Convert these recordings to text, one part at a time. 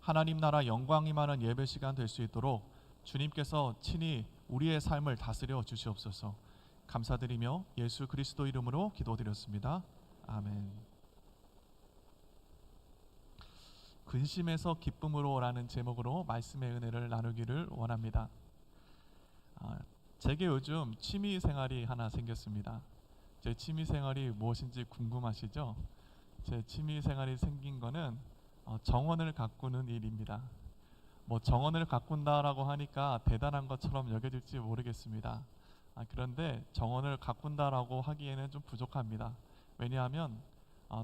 하나님 나라 영광이 많은 예배 시간 될 수 있도록 주님께서 친히 우리의 삶을 다스려 주시옵소서. 감사드리며 예수 그리스도 이름으로 기도드렸습니다. 아멘. 근심에서 기쁨으로라는 제목으로 말씀의 은혜를 나누기를 원합니다. 제게 요즘 취미 생활이 하나 생겼습니다. 제 취미 생활이 무엇인지 궁금하시죠? 제 취미 생활이 생긴 거는 정원을 가꾸는 일입니다. 정원을 가꾼다라고 하니까 대단한 것처럼 여겨질지 모르겠습니다. 그런데 정원을 가꾼다라고 하기에는 좀 부족합니다. 왜냐하면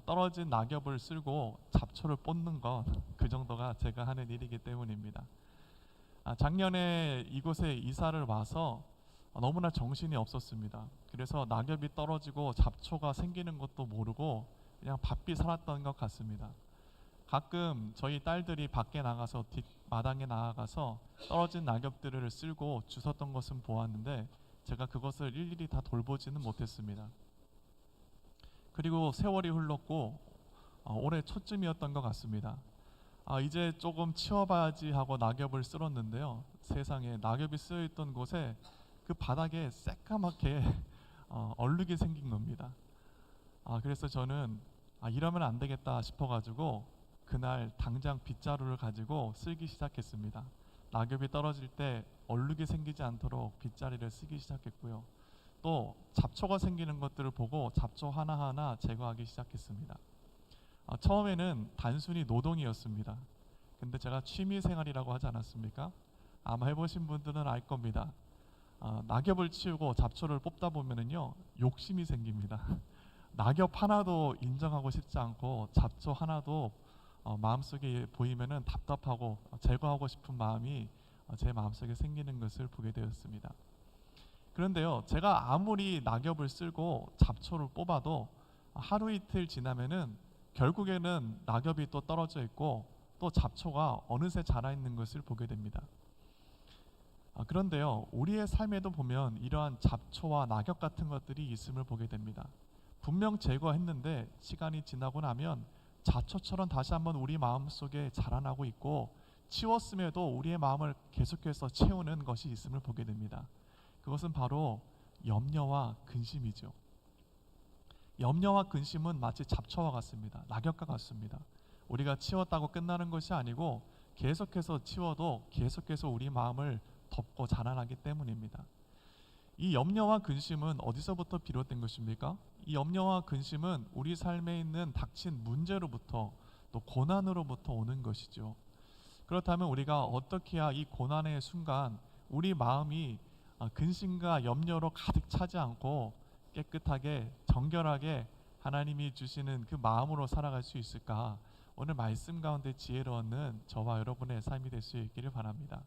떨어진 낙엽을 쓸고 잡초를 뽑는 것, 그 정도가 제가 하는 일이기 때문입니다. 작년에 이곳에 이사를 와서 너무나 정신이 없었습니다. 그래서 낙엽이 떨어지고 잡초가 생기는 것도 모르고 그냥 바삐 살았던 것 같습니다. 가끔 저희 딸들이 밖에 나가서 뒷마당에 나아가서 떨어진 낙엽들을 쓸고 주웠던 것은 보았는데 제가 그것을 일일이 다 돌보지는 못했습니다. 그리고 세월이 흘렀고 올해 초쯤이었던 것 같습니다. 이제 조금 치워봐야지 하고 낙엽을 쓸었는데요. 세상에 낙엽이 쓰여있던 곳에 그 바닥에 새까맣게 얼룩이 생긴 겁니다. 그래서 저는 이러면 안 되겠다 싶어가지고 그날 당장 빗자루를 가지고 쓸기 시작했습니다. 낙엽이 떨어질 때 얼룩이 생기지 않도록 빗자루를 쓰기 시작했고요. 또 잡초가 생기는 것들을 보고 잡초 하나하나 제거하기 시작했습니다. 처음에는 단순히 노동이었습니다. 근데 제가 취미 생활이라고 하지 않았습니까? 아마 해보신 분들은 알 겁니다. 낙엽을 치우고 잡초를 뽑다 보면은요, 욕심이 생깁니다. 낙엽 하나도 인정하고 싶지 않고 잡초 하나도 마음속에 보이면은 답답하고 제거하고 싶은 마음이 제 마음속에 생기는 것을 보게 되었습니다. 그런데요, 제가 아무리 낙엽을 쓸고 잡초를 뽑아도 하루 이틀 지나면은 결국에는 낙엽이 또 떨어져 있고 또 잡초가 어느새 자라 있는 것을 보게 됩니다. 그런데요, 우리의 삶에도 보면 이러한 잡초와 낙엽 같은 것들이 있음을 보게 됩니다. 분명 제거했는데 시간이 지나고 나면 잡초처럼 다시 한번 우리 마음속에 자라나고 있고 치웠음에도 우리의 마음을 계속해서 채우는 것이 있음을 보게 됩니다. 그것은 바로 염려와 근심이죠. 염려와 근심은 마치 잡초와 같습니다. 낙엽과 같습니다. 우리가 치웠다고 끝나는 것이 아니고 계속해서 치워도 계속해서 우리 마음을 덮고 자라나기 때문입니다. 이 염려와 근심은 어디서부터 비롯된 것입니까? 이 염려와 근심은 우리 삶에 있는 닥친 문제로부터 또 고난으로부터 오는 것이죠. 그렇다면 우리가 어떻게 해야 이 고난의 순간 우리 마음이 근심과 염려로 가득 차지 않고 깨끗하게 정결하게 하나님이 주시는 그 마음으로 살아갈 수 있을까? 오늘 말씀 가운데 지혜를 얻는 저와 여러분의 삶이 될 수 있기를 바랍니다.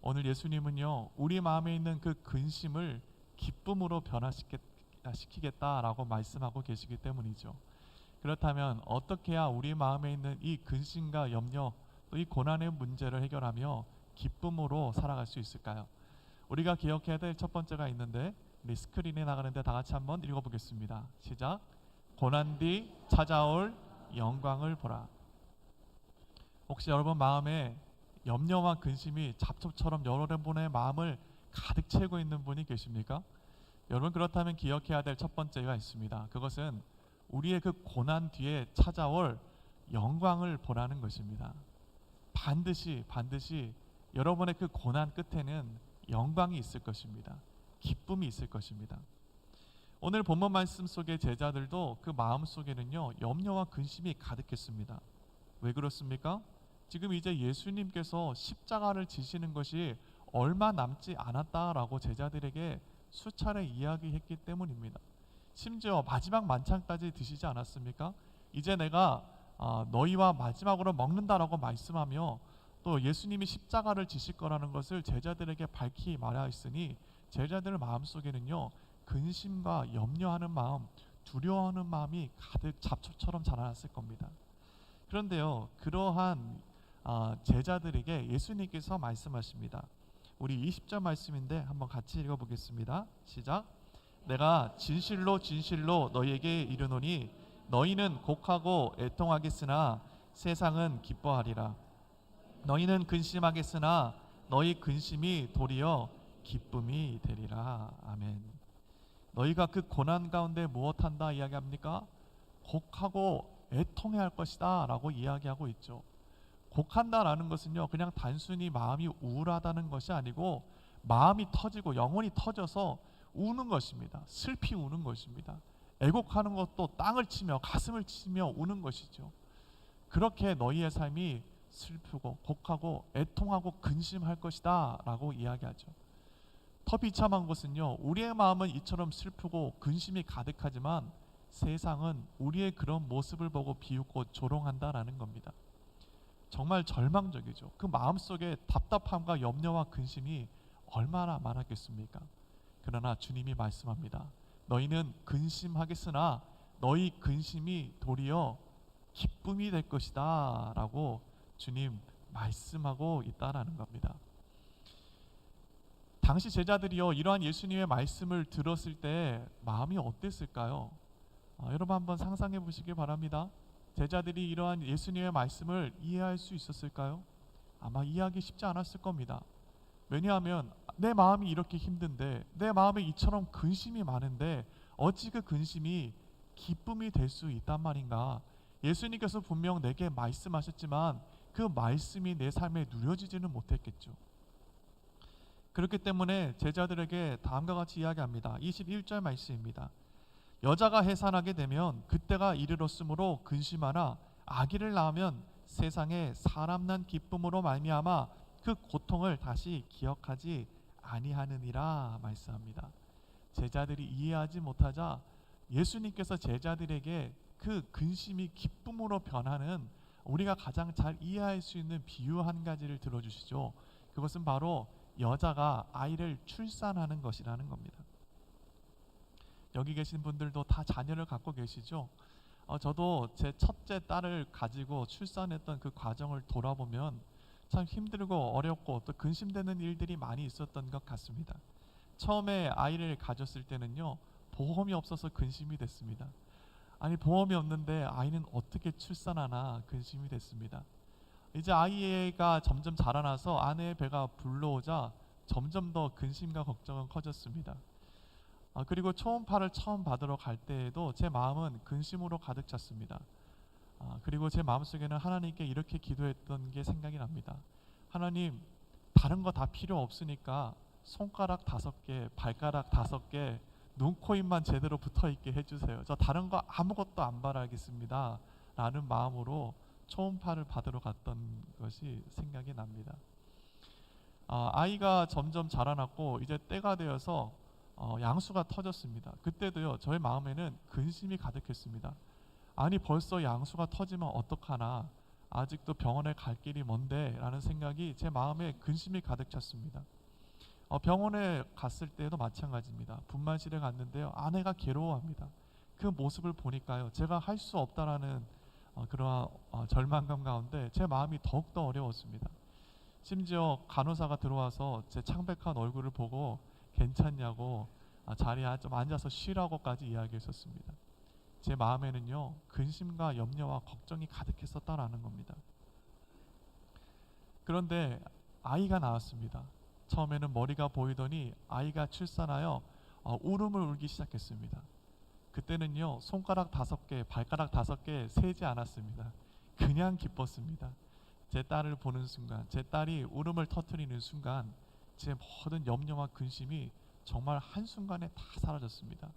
오늘 예수님은요, 우리 마음에 있는 그 근심을 기쁨으로 변화시키겠다라고 말씀하고 계시기 때문이죠. 그렇다면 어떻게 해야 우리 마음에 있는 이 근심과 염려 또 이 고난의 문제를 해결하며 기쁨으로 살아갈 수 있을까요? 우리가 기억해야 될 첫 번째가 있는데 우리 스크린에 나가는데 다 같이 한번 읽어보겠습니다. 시작. 고난 뒤 찾아올 영광을 보라. 혹시 여러분 마음에 염려와 근심이 잡초처럼 여러분의 마음을 가득 채우고 있는 분이 계십니까? 여러분 그렇다면 기억해야 될 첫 번째가 있습니다. 그것은 우리의 그 고난 뒤에 찾아올 영광을 보라는 것입니다. 반드시 여러분의 그 고난 끝에는 영광이 있을 것입니다. 기쁨이 있을 것입니다. 오늘 본문 말씀 속의 제자들도 그 마음 속에는요, 염려와 근심이 가득했습니다. 왜 그렇습니까? 지금 이제 예수님께서 십자가를 지시는 것이 얼마 남지 않았다라고 제자들에게 수차례 이야기했기 때문입니다. 심지어 마지막 만찬까지 드시지 않았습니까? 이제 내가 너희와 마지막으로 먹는다라고 말씀하며 또 예수님이 십자가를 지실 거라는 것을 제자들에게 밝히 말하였으니 제자들 마음속에는요, 근심과 염려하는 마음, 두려워하는 마음이 가득 잡초처럼 자라났을 겁니다. 그런데요, 그러한 제자들에게 예수님께서 말씀하십니다. 우리 20절 말씀인데 한번 같이 읽어보겠습니다. 시작. 내가 진실로 진실로 너희에게 이르노니 너희는 곡하고 애통하겠으나 세상은 기뻐하리라. 너희는 근심하겠으나 너희 근심이 도리어 기쁨이 되리라. 아멘. 너희가 그 고난 가운데 무엇한다 이야기합니까? 곡하고 애통해야 할 것이다 라고 이야기하고 있죠. 곡한다라는 것은요, 그냥 단순히 마음이 우울하다는 것이 아니고 마음이 터지고 영혼이 터져서 우는 것입니다. 슬피 우는 것입니다. 애곡하는 것도 땅을 치며 가슴을 치며 우는 것이죠. 그렇게 너희의 삶이 슬프고 곡하고 애통하고 근심할 것이다 라고 이야기하죠. 더 비참한 것은요, 우리의 마음은 이처럼 슬프고 근심이 가득하지만 세상은 우리의 그런 모습을 보고 비웃고 조롱한다라는 겁니다. 정말 절망적이죠. 그 마음속에 답답함과 염려와 근심이 얼마나 많았겠습니까? 그러나 주님이 말씀합니다. 너희는 근심하겠으나 너희 근심이 도리어 기쁨이 될 것이다 라고 주님 말씀하고 있다라는 겁니다. 당시 제자들이요, 이러한 예수님의 말씀을 들었을 때 마음이 어땠을까요? 여러분 한번 상상해 보시기 바랍니다. 제자들이 이러한 예수님의 말씀을 이해할 수 있었을까요? 아마 이해하기 쉽지 않았을 겁니다. 왜냐하면 내 마음이 이렇게 힘든데, 내 마음에 이처럼 근심이 많은데 어찌 그 근심이 기쁨이 될 수 있단 말인가? 예수님께서 분명 내게 말씀하셨지만 그 말씀이 내 삶에 누려지지는 못했겠죠. 그렇기 때문에 제자들에게 다음과 같이 이야기합니다. 21절 말씀입니다. 여자가 해산하게 되면 그때가 이르렀으므로 근심하나 아기를 낳으면 세상에 사람 난 기쁨으로 말미암아 그 고통을 다시 기억하지 아니하느니라 말씀합니다. 제자들이 이해하지 못하자 예수님께서 제자들에게 그 근심이 기쁨으로 변하는 우리가 가장 잘 이해할 수 있는 비유 한 가지를 들어주시죠. 그것은 바로 여자가 아이를 출산하는 것이라는 겁니다. 여기 계신 분들도 다 자녀를 갖고 계시죠? 저도 제 첫째 딸을 가지고 출산했던 그 과정을 돌아보면 참 힘들고 어렵고 또 근심되는 일들이 많이 있었던 것 같습니다. 처음에 아이를 가졌을 때는요, 보험이 없어서 근심이 됐습니다. 아니, 보험이 없는데 아이는 어떻게 출산하나 근심이 됐습니다. 이제 아이가 점점 자라나서 아내의 배가 불러오자 점점 더 근심과 걱정은 커졌습니다. 그리고 초음파를 처음 받으러 갈 때에도 제 마음은 근심으로 가득 찼습니다. 그리고 제 마음속에는 하나님께 이렇게 기도했던 게 생각이 납니다. 하나님, 다른 거 다 필요 없으니까 손가락 5개, 발가락 5개, 눈, 코, 입만 제대로 붙어있게 해주세요. 저 다른 거 아무것도 안 바라겠습니다 라는 마음으로 초음파를 받으러 갔던 것이 생각이 납니다. 아이가 점점 자라났고 이제 때가 되어서 양수가 터졌습니다. 그때도요, 저의 마음에는 근심이 가득했습니다. 아니, 벌써 양수가 터지면 어떡하나, 아직도 병원에 갈 길이 먼데 라는 생각이 제 마음에 근심이 가득 찼습니다. 병원에 갔을 때도 마찬가지입니다. 분만실에 갔는데요, 아내가 괴로워합니다. 그 모습을 보니까요, 제가 할 수 없다라는 그러한 절망감 가운데 제 마음이 더욱더 어려웠습니다. 심지어 간호사가 들어와서 제 창백한 얼굴을 보고 괜찮냐고 자리에 좀 앉아서 쉬라고까지 이야기했었습니다. 제 마음에는요, 근심과 염려와 걱정이 가득했었다라는 겁니다. 그런데 아이가 나왔습니다. 처음에는 머리가 보이더니 아이가 출산하여 울음을 울기 시작했습니다. 그때는요, 손가락 5개, 발가락 5개 세지 않았습니다. 그냥 기뻤습니다. 제 딸을 보는 순간, 제 딸이 울음을 터뜨리는 순간 제 모든 염려와 근심이 정말 한순간에 다 사라졌습니다.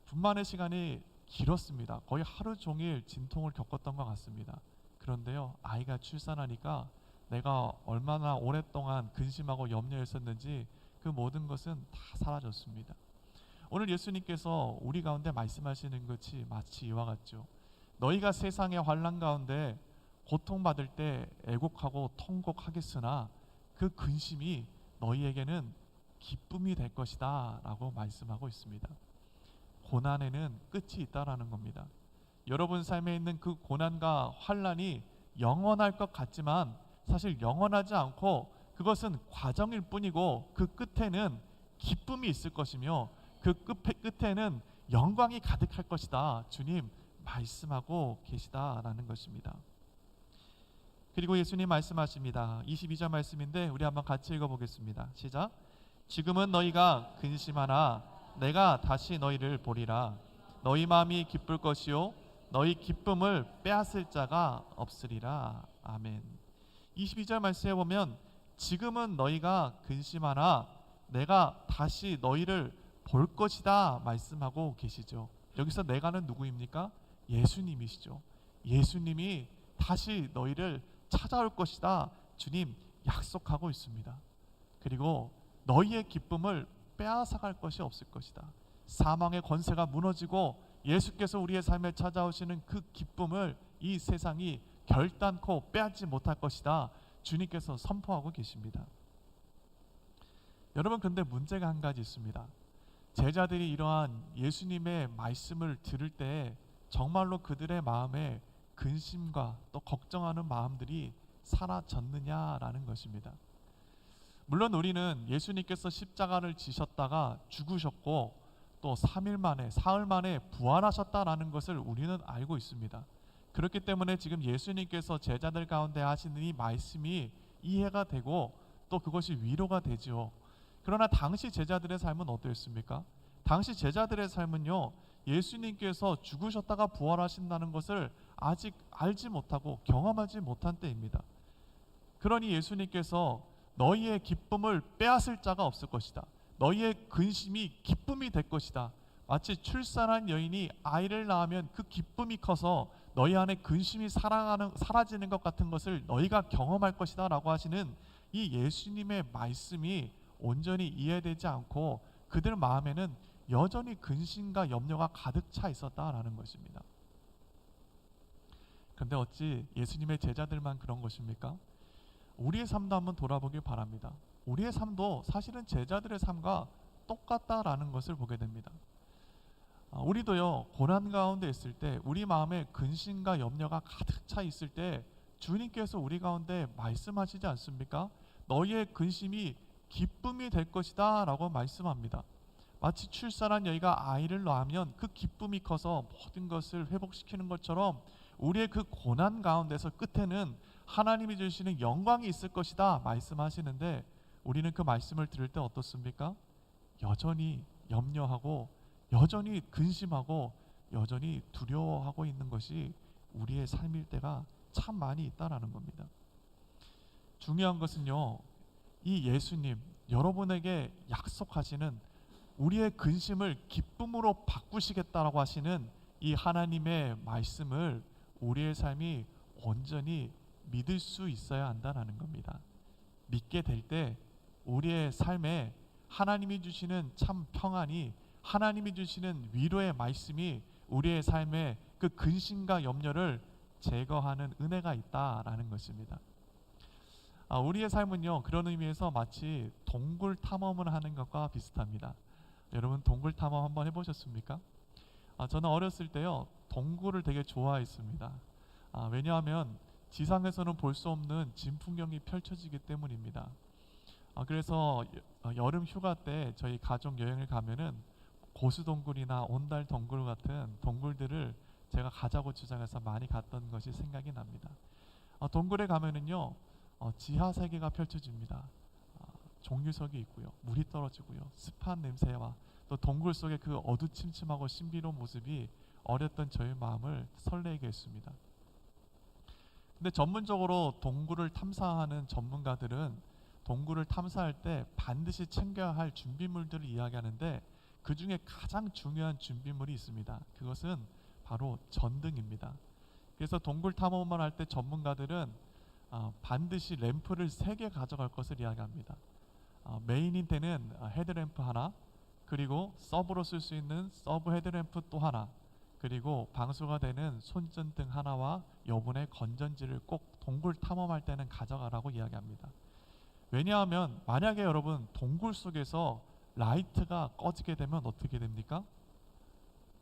분만의 시간이 길었습니다. 거의 하루 종일 진통을 겪었던 것 같습니다. 그런데요, 아이가 출산하니까 내가 얼마나 오랫동안 근심하고 염려했었는지 그 모든 것은 다 사라졌습니다. 오늘 예수님께서 우리 가운데 말씀하시는 것이 마치 이와 같죠. 너희가 세상의 환난 가운데 고통받을 때 애곡하고 통곡하겠으나 그 근심이 너희에게는 기쁨이 될 것이다 라고 말씀하고 있습니다. 고난에는 끝이 있다라는 겁니다. 여러분 삶에 있는 그 고난과 환난이 영원할 것 같지만 사실 영원하지 않고 그것은 과정일 뿐이고 그 끝에는 기쁨이 있을 것이며 그 끝에는 영광이 가득할 것이다. 주님 말씀하고 계시다라는 것입니다. 그리고 예수님 말씀하십니다. 22절 말씀인데 우리 한번 같이 읽어보겠습니다. 시작. 지금은 너희가 근심하나 내가 다시 너희를 보리라. 너희 마음이 기쁠 것이요 너희 기쁨을 빼앗을 자가 없으리라. 아멘. 22절 말씀에 보면 지금은 너희가 근심하나 내가 다시 너희를 볼 것이다 말씀하고 계시죠. 여기서 내가는 누구입니까? 예수님이시죠. 예수님이 다시 너희를 찾아올 것이다 주님 약속하고 있습니다. 그리고 너희의 기쁨을 빼앗아갈 것이 없을 것이다. 사망의 권세가 무너지고 예수께서 우리의 삶에 찾아오시는 그 기쁨을 이 세상이 결단코 빼앗지 못할 것이다 주님께서 선포하고 계십니다. 여러분, 근데 문제가 한 가지 있습니다. 제자들이 이러한 예수님의 말씀을 들을 때 정말로 그들의 마음에 근심과 또 걱정하는 마음들이 사라졌느냐라는 것입니다. 물론 우리는 예수님께서 십자가를 지셨다가 죽으셨고 또 3일 만에 사흘 만에 부활하셨다라는 것을 우리는 알고 있습니다. 그렇기 때문에 지금 예수님께서 제자들 가운데 하시는 이 말씀이 이해가 되고 또 그것이 위로가 되죠. 그러나 당시 제자들의 삶은 어떠했습니까? 당시 제자들의 삶은요, 예수님께서 죽으셨다가 부활하신다는 것을 아직 알지 못하고 경험하지 못한 때입니다. 그러니 예수님께서 너희의 기쁨을 빼앗을 자가 없을 것이다. 너희의 근심이 기쁨이 될 것이다. 마치 출산한 여인이 아이를 낳으면 그 기쁨이 커서 너희 안에 근심이 사라지는 것 같은 것을 너희가 경험할 것이다 라고 하시는 이 예수님의 말씀이 온전히 이해되지 않고 그들 마음에는 여전히 근심과 염려가 가득 차 있었다라는 것입니다. 그런데 어찌 예수님의 제자들만 그런 것입니까? 우리의 삶도 한번 돌아보길 바랍니다. 우리의 삶도 사실은 제자들의 삶과 똑같다라는 것을 보게 됩니다. 우리도요, 고난 가운데 있을 때 우리 마음에 근심과 염려가 가득 차 있을 때 주님께서 우리 가운데 말씀하시지 않습니까? 너희의 근심이 기쁨이 될 것이다 라고 말씀합니다. 마치 출산한 여인가 아이를 낳으면 그 기쁨이 커서 모든 것을 회복시키는 것처럼 우리의 그 고난 가운데서 끝에는 하나님이 주시는 영광이 있을 것이다 말씀하시는데 우리는 그 말씀을 들을 때 어떻습니까? 여전히 염려하고 여전히 근심하고 여전히 두려워하고 있는 것이 우리의 삶일 때가 참 많이 있다라는 겁니다. 중요한 것은요, 이 예수님 여러분에게 약속하시는 우리의 근심을 기쁨으로 바꾸시겠다라고 하시는 이 하나님의 말씀을 우리의 삶이 온전히 믿을 수 있어야 한다는 겁니다. 믿게 될 때 우리의 삶에 하나님이 주시는 참 평안이, 하나님이 주시는 위로의 말씀이 우리의 삶에 그 근심과 염려를 제거하는 은혜가 있다라는 것입니다. 우리의 삶은요, 그런 의미에서 마치 동굴 탐험을 하는 것과 비슷합니다. 여러분, 동굴 탐험 한번 해보셨습니까? 저는 어렸을 때요, 동굴을 되게 좋아했습니다. 왜냐하면 지상에서는 볼 수 없는 진풍경이 펼쳐지기 때문입니다. 그래서 여름 휴가 때 저희 가족 여행을 가면은 고수동굴이나 온달 동굴 같은 동굴들을 제가 가자고 주장해서 많이 갔던 것이 생각이 납니다. 동굴에 가면은요, 지하 세계가 펼쳐집니다. 종유석이 있고요, 물이 떨어지고요, 습한 냄새와 또 동굴 속의 그 어두침침하고 신비로운 모습이 어렸던 저의 마음을 설레게 했습니다. 근데 전문적으로 동굴을 탐사하는 전문가들은 동굴을 탐사할 때 반드시 챙겨야 할 준비물들을 이야기하는데 그 중에 가장 중요한 준비물이 있습니다. 그것은 바로 전등입니다. 그래서 동굴 탐험을 할 때 전문가들은 반드시 램프를 3개 가져갈 것을 이야기합니다. 메인인 때는 헤드램프 하나, 그리고 서브로 쓸 수 있는 서브 헤드램프 또 하나, 그리고 방수가 되는 손전등 하나와 여분의 건전지를 꼭 동굴 탐험할 때는 가져가라고 이야기합니다. 왜냐하면 만약에 여러분 동굴 속에서 라이트가 꺼지게 되면 어떻게 됩니까?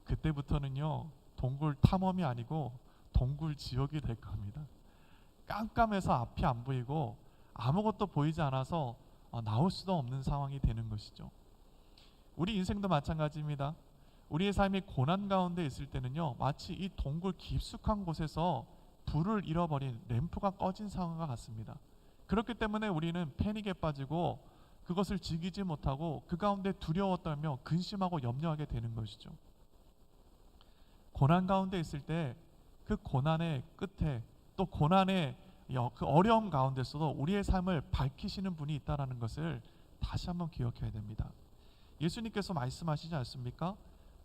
그때부터는요, 동굴 탐험이 아니고 동굴 지옥이 될 겁니다. 깜깜해서 앞이 안 보이고 아무것도 보이지 않아서 나올 수도 없는 상황이 되는 것이죠. 우리 인생도 마찬가지입니다. 우리의 삶이 고난 가운데 있을 때는요, 마치 이 동굴 깊숙한 곳에서 불을 잃어버린 램프가 꺼진 상황과 같습니다. 그렇기 때문에 우리는 패닉에 빠지고 그것을 즐기지 못하고 그 가운데 두려워 떨며 근심하고 염려하게 되는 것이죠. 고난 가운데 있을 때 그 고난의 끝에 또 고난의 그 어려움 가운데서도 우리의 삶을 밝히시는 분이 있다는 것을 다시 한번 기억해야 됩니다. 예수님께서 말씀하시지 않습니까?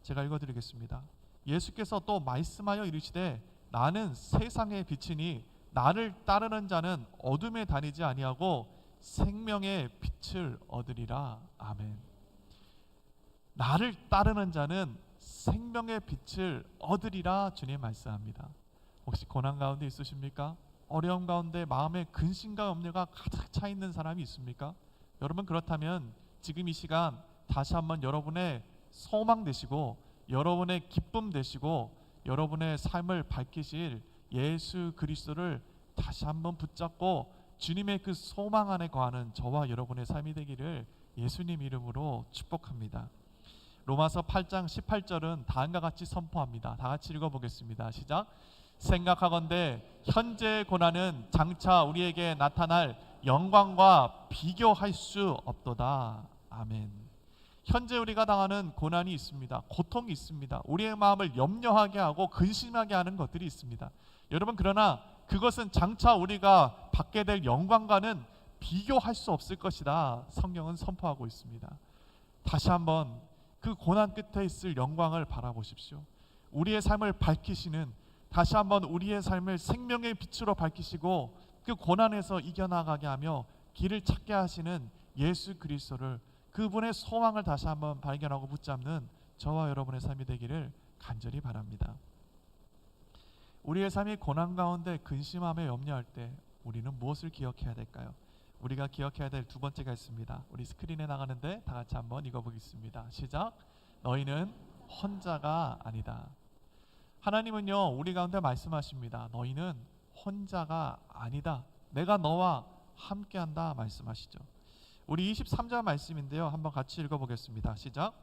제가 읽어드리겠습니다. 예수께서 또 말씀하여 이르시되 나는 세상의 빛이니 나를 따르는 자는 어둠에 다니지 아니하고 생명의 빛을 얻으리라. 아멘. 나를 따르는 자는 생명의 빛을 얻으리라 주님 말씀합니다. 혹시 고난 가운데 있으십니까? 어려움 가운데 마음에 근심과 염려가 가득 차 있는 사람이 있습니까? 여러분 그렇다면 지금 이 시간 다시 한번 여러분의 소망 되시고 여러분의 기쁨 되시고 여러분의 삶을 밝히실 예수 그리스도를 다시 한번 붙잡고 주님의 그 소망 안에 거하는 저와 여러분의 삶이 되기를 예수님 이름으로 축복합니다. 로마서 8장 18절은 다음과 같이 선포합니다. 다 같이 읽어보겠습니다. 시작. 생각하건대 현재의 고난은 장차 우리에게 나타날 영광과 비교할 수 없도다. 아멘. 현재 우리가 당하는 고난이 있습니다. 고통이 있습니다. 우리의 마음을 염려하게 하고 근심하게 하는 것들이 있습니다. 여러분 그러나 그것은 장차 우리가 받게 될 영광과는 비교할 수 없을 것이다. 성경은 선포하고 있습니다. 다시 한번 그 고난 끝에 있을 영광을 바라보십시오. 우리의 삶을 밝히시는 다시 한번 우리의 삶을 생명의 빛으로 밝히시고 그 고난에서 이겨나가게 하며 길을 찾게 하시는 예수 그리스도를 그분의 소망을 다시 한번 발견하고 붙잡는 저와 여러분의 삶이 되기를 간절히 바랍니다. 우리의 삶이 고난 가운데 근심하며 염려할 때 우리는 무엇을 기억해야 될까요? 우리가 기억해야 될 두 번째가 있습니다. 우리 스크린에 나가는데 다 같이 한번 읽어보겠습니다. 시작. 너희는 혼자가 아니다. 하나님은요 우리 가운데 말씀하십니다. 너희는 혼자가 아니다. 내가 너와 함께한다 말씀하시죠. 우리 23절 말씀인데요. 한번 같이 읽어보겠습니다. 시작.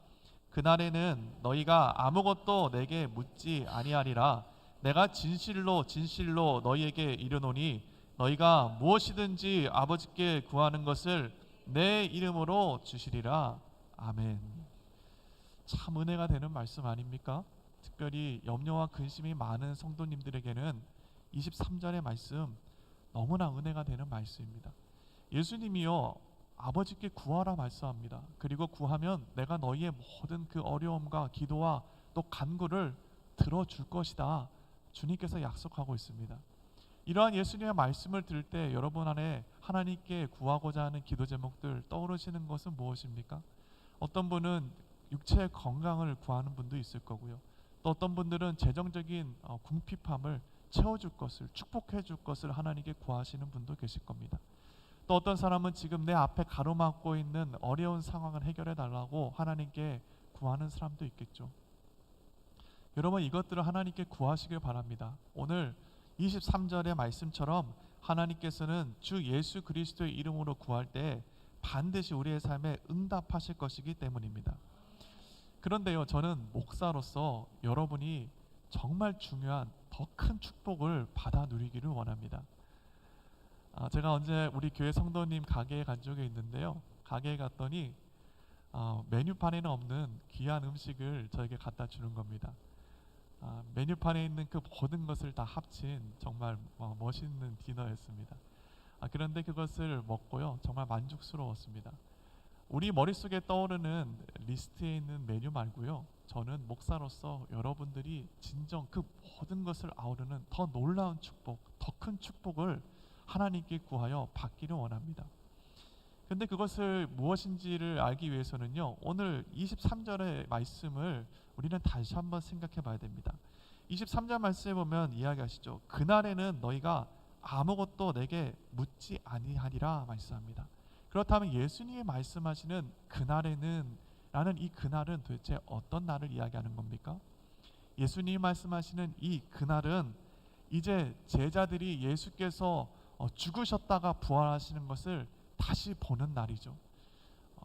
그날에는 너희가 아무것도 내게 묻지 아니하리라. 내가 진실로 진실로 너희에게 이르노니 너희가 무엇이든지 아버지께 구하는 것을 내 이름으로 주시리라. 아멘. 참 은혜가 되는 말씀 아닙니까? 특별히 염려와 근심이 많은 성도님들에게는 23절의 말씀 너무나 은혜가 되는 말씀입니다. 예수님이요 아버지께 구하라 말씀합니다. 그리고 구하면 내가 너희의 모든 그 어려움과 기도와 또 간구를 들어줄 것이다. 주님께서 약속하고 있습니다. 이러한 예수님의 말씀을 들을 때 여러분 안에 하나님께 구하고자 하는 기도 제목들 떠오르시는 것은 무엇입니까? 어떤 분은 육체의 건강을 구하는 분도 있을 거고요. 또 어떤 분들은 재정적인 궁핍함을 채워줄 것을 축복해 줄 것을 하나님께 구하시는 분도 계실 겁니다. 또 어떤 사람은 지금 내 앞에 가로막고 있는 어려운 상황을 해결해 달라고 하나님께 구하는 사람도 있겠죠. 여러분 이것들을 하나님께 구하시길 바랍니다. 오늘 23절의 말씀처럼 하나님께서는 주 예수 그리스도의 이름으로 구할 때 반드시 우리의 삶에 응답하실 것이기 때문입니다. 그런데요 저는 목사로서 여러분이 정말 중요한 더 큰 축복을 받아 누리기를 원합니다. 제가 언제 우리 교회 성도님 가게에 간 적이 있는데요. 가게에 갔더니 메뉴판에는 없는 귀한 음식을 저에게 갖다 주는 겁니다. 메뉴판에 있는 그 모든 것을 다 합친 정말 멋있는 디너였습니다. 그런데 그것을 먹고요 정말 만족스러웠습니다. 우리 머릿속에 떠오르는 리스트에 있는 메뉴 말고요 저는 목사로서 여러분들이 진정 그 모든 것을 아우르는 더 놀라운 축복, 더 큰 축복을 하나님께 구하여 받기를 원합니다. 근데 그것을 무엇인지를 알기 위해서는요 오늘 23절의 말씀을 우리는 다시 한번 생각해 봐야 됩니다. 23절 말씀에 보면 이야기하시죠. 그날에는 너희가 아무것도 내게 묻지 아니하리라 말씀합니다. 그렇다면 예수님이 말씀하시는 그날에는 라는 이 그날은 도대체 어떤 날을 이야기하는 겁니까? 예수님이 말씀하시는 이 그날은 이제 제자들이 예수께서 죽으셨다가 부활하시는 것을 다시 보는 날이죠.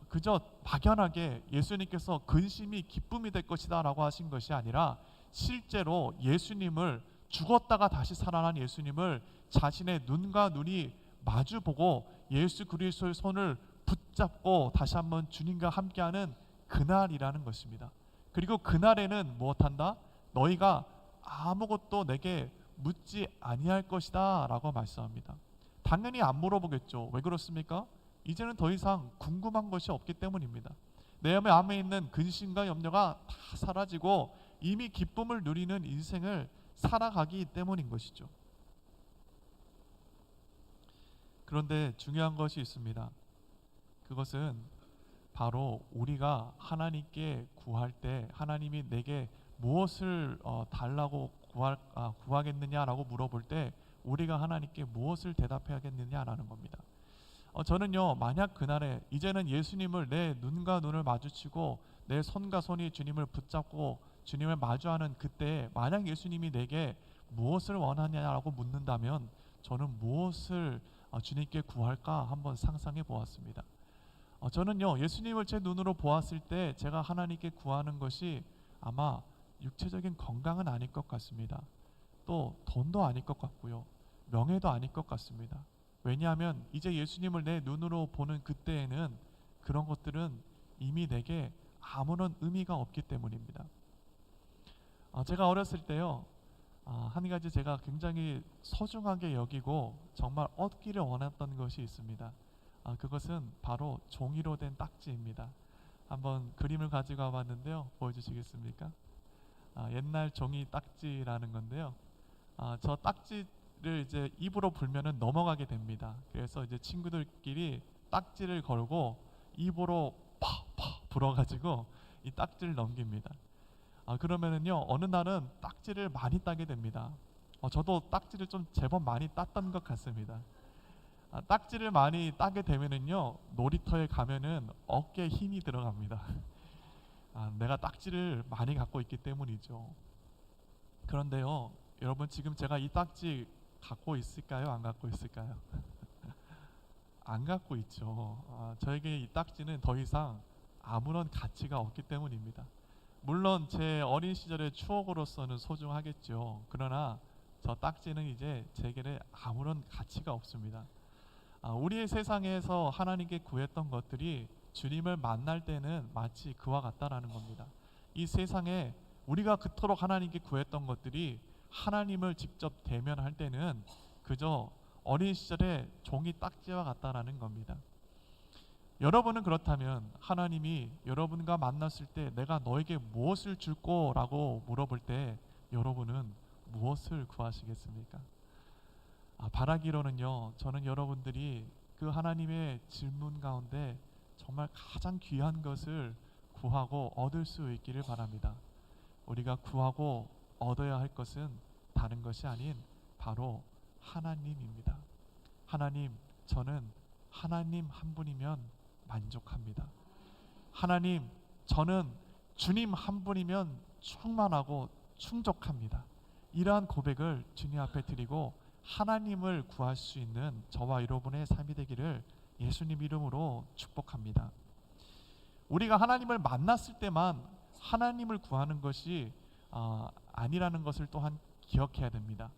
그저 막연하게 예수님께서 근심이 기쁨이 될 것이다 라고 하신 것이 아니라 실제로 예수님을 죽었다가 다시 살아난 예수님을 자신의 눈과 눈이 마주보고 예수 그리스도의 손을 붙잡고 다시 한번 주님과 함께하는 그날이라는 것입니다. 그리고 그날에는 무엇한다? 너희가 아무것도 내게 묻지 아니할 것이다 라고 말씀합니다. 당연히 안 물어보겠죠. 왜 그렇습니까? 이제는 더 이상 궁금한 것이 없기 때문입니다. 내 마음에 있는 근심과 염려가 다 사라지고 이미 기쁨을 누리는 인생을 살아가기 때문인 것이죠. 그런데 중요한 것이 있습니다. 그것은 바로 우리가 하나님께 구할 때 하나님이 내게 무엇을 달라고 구하겠느냐라고 물어볼 때 우리가 하나님께 무엇을 대답해야겠느냐라는 겁니다. 저는요, 만약 그날에 이제는 예수님을 내 눈과 눈을 마주치고 내 손과 손이 주님을 붙잡고 주님을 마주하는 그때에 만약 예수님이 내게 무엇을 원하냐라고 묻는다면 저는 무엇을 주님께 구할까 한번 상상해 보았습니다. 저는요, 예수님을 제 눈으로 보았을 때 제가 하나님께 구하는 것이 아마 육체적인 건강은 아닐 것 같습니다. 또 돈도 아닐 것 같고요, 명예도 아닐 것 같습니다. 왜냐하면 이제 예수님을 내 눈으로 보는 그때에는 그런 것들은 이미 내게 아무런 의미가 없기 때문입니다. 제가 어렸을 때요, 한 가지 제가 굉장히 소중하게 여기고 정말 얻기를 원했던 것이 있습니다. 그것은 바로 종이로 된 딱지입니다. 한번 그림을 가지고 와봤는데요, 보여주시겠습니까? 옛날 종이 딱지라는 건데요, 저 딱지를 이제 입으로 불면은 넘어가게 됩니다. 그래서 이제 친구들끼리 딱지를 걸고 입으로 팍팍 불어가지고 이 딱지를 넘깁니다. 그러면은요, 어느 날은 딱지를 많이 따게 됩니다. 저도 딱지를 좀 제법 많이 땄던 것 같습니다. 딱지를 많이 따게 되면은요, 놀이터에 가면은 어깨에 힘이 들어갑니다. 내가 딱지를 많이 갖고 있기 때문이죠. 그런데요, 여러분, 지금 제가 이 딱지 갖고 있을까요? 안 갖고 있을까요? 안 갖고 있죠. 저에게 이 딱지는 더 이상 아무런 가치가 없기 때문입니다. 물론 제 어린 시절의 추억으로서는 소중하겠죠. 그러나 저 딱지는 이제 제게 아무런 가치가 없습니다. 우리의 세상에서 하나님께 구했던 것들이 주님을 만날 때는 마치 그와 같다라는 겁니다. 이 세상에 우리가 그토록 하나님께 구했던 것들이 하나님을 직접 대면할 때는 그저 어린 시절의 종이 딱지와 같다라는 겁니다. 여러분은 그렇다면 하나님이 여러분과 만났을 때 내가 너에게 무엇을 줄 거라고 물어볼 때 여러분은 무엇을 구하시겠습니까? 바라기로는요, 저는 여러분들이 그 하나님의 질문 가운데 정말 가장 귀한 것을 구하고 얻을 수 있기를 바랍니다. 우리가 구하고 얻어야 할 것은 다른 것이 아닌 바로 하나님입니다. 하나님, 저는 하나님 한 분이면 만족합니다. 하나님, 저는 주님 한 분이면 충만하고 충족합니다. 이러한 고백을 주님 앞에 드리고 하나님을 구할 수 있는 저와 여러분의 삶이 되기를 예수님 이름으로 축복합니다. 우리가 하나님을 만났을 때만 하나님을 구하는 것이 아니라는 것을 또한 기억해야 됩니다.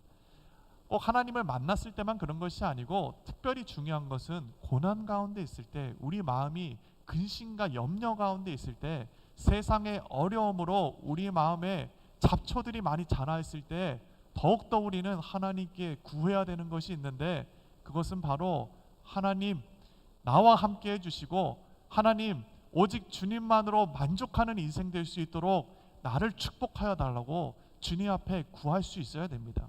꼭 하나님을 만났을 때만 그런 것이 아니고 특별히 중요한 것은 고난 가운데 있을 때, 우리 마음이 근심과 염려 가운데 있을 때, 세상의 어려움으로 우리 마음에 잡초들이 많이 자라 있을 때 더욱더 우리는 하나님께 구해야 되는 것이 있는데, 그것은 바로 하나님 나와 함께 해주시고 하나님 오직 주님만으로 만족하는 인생 될 수 있도록 나를 축복하여 달라고 주님 앞에 구할 수 있어야 됩니다.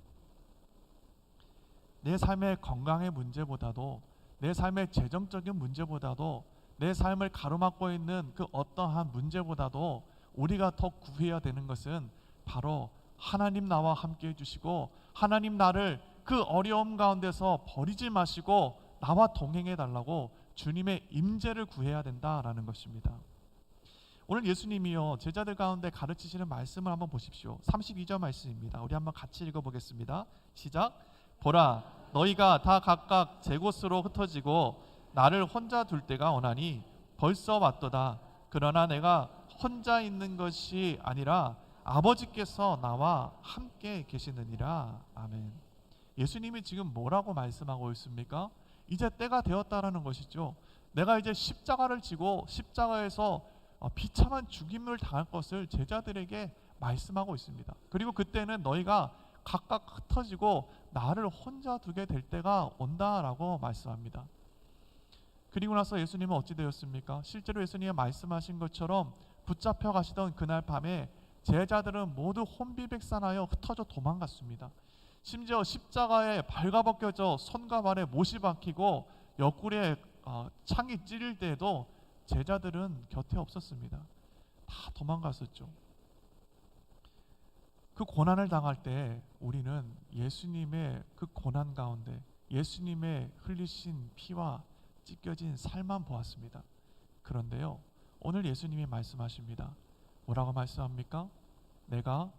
내 삶의 건강의 문제보다도, 내 삶의 재정적인 문제보다도, 내 삶을 가로막고 있는 그 어떠한 문제보다도 우리가 더 구해야 되는 것은 바로 하나님 나와 함께 해주시고 하나님 나를 그 어려움 가운데서 버리지 마시고 나와 동행해 달라고 주님의 임재를 구해야 된다라는 것입니다. 오늘 예수님이요, 제자들 가운데 가르치시는 말씀을 한번 보십시오. 32절 말씀입니다. 우리 한번 같이 읽어보겠습니다. 시작. 보라, 너희가 다 각각 제 곳으로 흩어지고 나를 혼자 둘 때가 오나니 벌써 왔도다. 그러나 내가 혼자 있는 것이 아니라 아버지께서 나와 함께 계시느니라. 아멘. 예수님이 지금 뭐라고 말씀하고 있습니까? 이제 때가 되었다라는 것이죠. 내가 이제 십자가를 지고 십자가에서 비참한 죽임을 당할 것을 제자들에게 말씀하고 있습니다. 그리고 그때는 너희가 각각 흩어지고 나를 혼자 두게 될 때가 온다라고 말씀합니다. 그리고 나서 예수님은 어찌 되었습니까? 실제로 예수님이 말씀하신 것처럼 붙잡혀 가시던 그날 밤에 제자들은 모두 혼비백산하여 흩어져 도망갔습니다. 심지어 십자가에 발가벗겨져 손과 발에 못이 박히고 옆구리에 창이 찔릴 때에도 제자들은 곁에 없었습니다. 다 도망갔었죠. 그 고난을 당할 때 우리는 예수님의 그 고난 가운데 예수님의 흘리신 피와 찢겨진 살만 보았습니다. 그런데요, 오늘 예수님이 말씀하십니다. 뭐라고 말씀합니까? 내가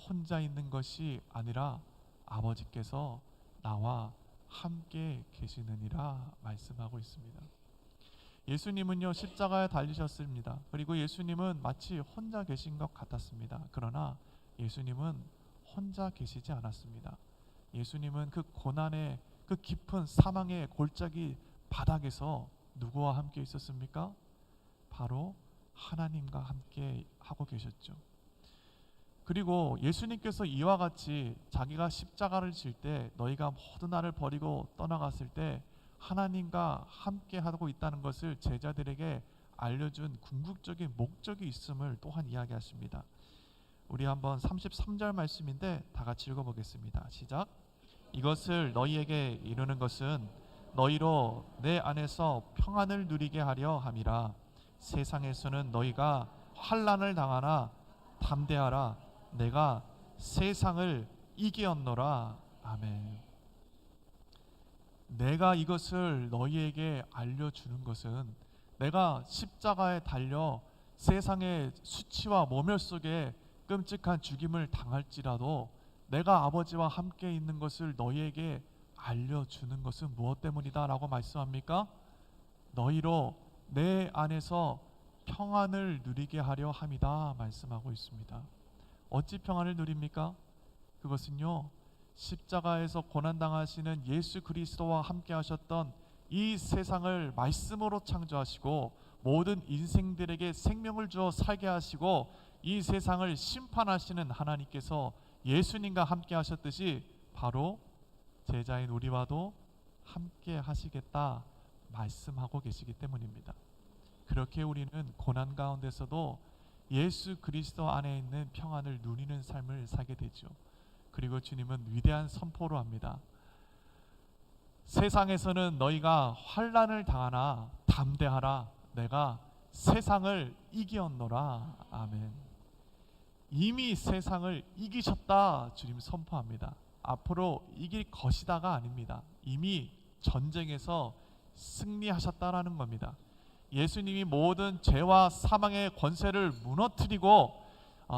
혼자 있는 것이 아니라 아버지께서 나와 함께 계시느니라 말씀하고 있습니다. 예수님은요, 십자가에 달리셨습니다. 그리고 예수님은 마치 혼자 계신 것 같았습니다. 그러나 예수님은 혼자 계시지 않았습니다. 예수님은 그 고난의 그 깊은 사망의 골짜기 바닥에서 누구와 함께 있었습니까? 바로 하나님과 함께 하고 계셨죠. 그리고 예수님께서 이와 같이 자기가 십자가를 질 때 너희가 모두 나를 버리고 떠나갔을 때 하나님과 함께 하고 있다는 것을 제자들에게 알려준 궁극적인 목적이 있음을 또한 이야기하십니다. 우리 한번 33절 말씀인데 다 같이 읽어보겠습니다. 시작. 이것을 너희에게 이르는 것은 너희로 내 안에서 평안을 누리게 하려 함이라. 세상에서는 너희가 환난을 당하나 담대하라. 내가 세상을 이기었노라. 아멘. 내가 이것을 너희에게 알려주는 것은 내가 십자가에 달려 세상의 수치와 모멸 속에 끔찍한 죽임을 당할지라도 내가 아버지와 함께 있는 것을 너희에게 알려주는 것은 무엇 때문이다 라고 말씀합니까? 너희로 내 안에서 평안을 누리게 하려 함이다 말씀하고 있습니다. 어찌 평안을 누립니까? 그것은요, 십자가에서 고난당하시는 예수 그리스도와 함께 하셨던 이 세상을 말씀으로 창조하시고 모든 인생들에게 생명을 주어 살게 하시고 이 세상을 심판하시는 하나님께서 예수님과 함께 하셨듯이 바로 제자인 우리와도 함께 하시겠다 말씀하고 계시기 때문입니다. 그렇게 우리는 고난 가운데서도 예수 그리스도 안에 있는 평안을 누리는 삶을 살게 되죠. 그리고 주님은 위대한 선포로 합니다. 세상에서는 너희가 환난을 당하나 담대하라. 내가 세상을 이기었노라. 아멘. 이미 세상을 이기셨다 주님 선포합니다. 앞으로 이길 것이다가 아닙니다. 이미 전쟁에서 승리하셨다라는 겁니다. 예수님이 모든 죄와 사망의 권세를 무너뜨리고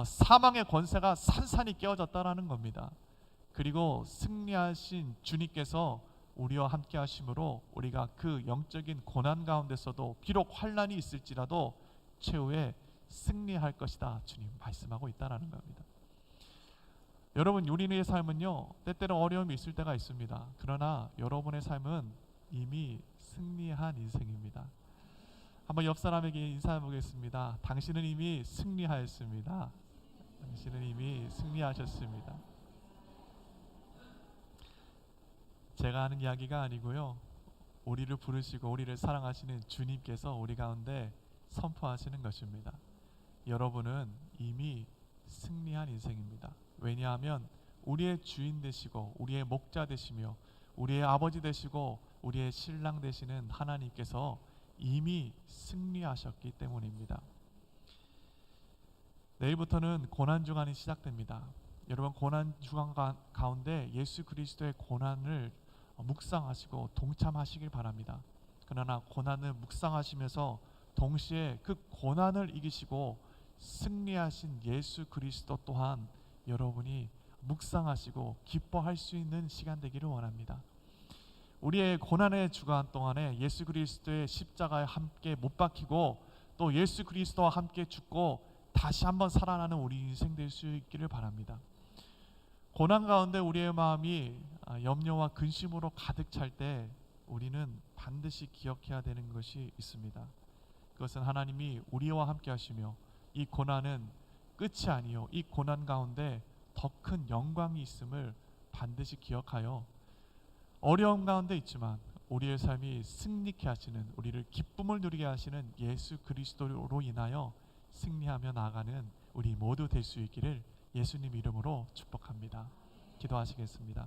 사망의 권세가 산산이 깨어졌다라는 겁니다. 그리고 승리하신 주님께서 우리와 함께 하심으로 우리가 그 영적인 고난 가운데서도 비록 환난이 있을지라도 최후에 승리할 것이다 주님 말씀하고 있다라는 겁니다. 여러분, 우리의 삶은요 때때로 어려움이 있을 때가 있습니다. 그러나 여러분의 삶은 이미 승리한 인생입니다. 한번 옆 사람에게 인사해 보겠습니다. 당신은 이미 승리하였습니다. 당신은 이미 승리하셨습니다. 제가 하는 이야기가 아니고요, 우리를 부르시고 우리를 사랑하시는 주님께서 우리 가운데 선포하시는 것입니다. 여러분은 이미 승리한 인생입니다. 왜냐하면 우리의 주인 되시고 우리의 목자 되시며 우리의 아버지 되시고 우리의 신랑 되시는 하나님께서 이미 승리하셨기 때문입니다. 내일부터는 고난 주간이 시작됩니다. 여러분, 고난 주간 가운데 예수 그리스도의 고난을 묵상하시고 동참하시길 바랍니다. 그러나 고난을 묵상하시면서 동시에 그 고난을 이기시고 승리하신 예수 그리스도 또한 여러분이 묵상하시고 기뻐할 수 있는 시간 되기를 원합니다. 우리의 고난의 주간 동안에 예수 그리스도의 십자가에 함께 못 박히고 또 예수 그리스도와 함께 죽고 다시 한번 살아나는 우리 인생 될 수 있기를 바랍니다. 고난 가운데 우리의 마음이 염려와 근심으로 가득 찰 때 우리는 반드시 기억해야 되는 것이 있습니다. 그것은 하나님이 우리와 함께 하시며 이 고난은 끝이 아니요 이 고난 가운데 더 큰 영광이 있음을 반드시 기억하여 어려움 가운데 있지만 우리의 삶이 승리케 하시는, 우리를 기쁨을 누리게 하시는 예수 그리스도로 인하여 승리하며 나아가는 우리 모두 될 수 있기를 예수님 이름으로 축복합니다. 기도하시겠습니다.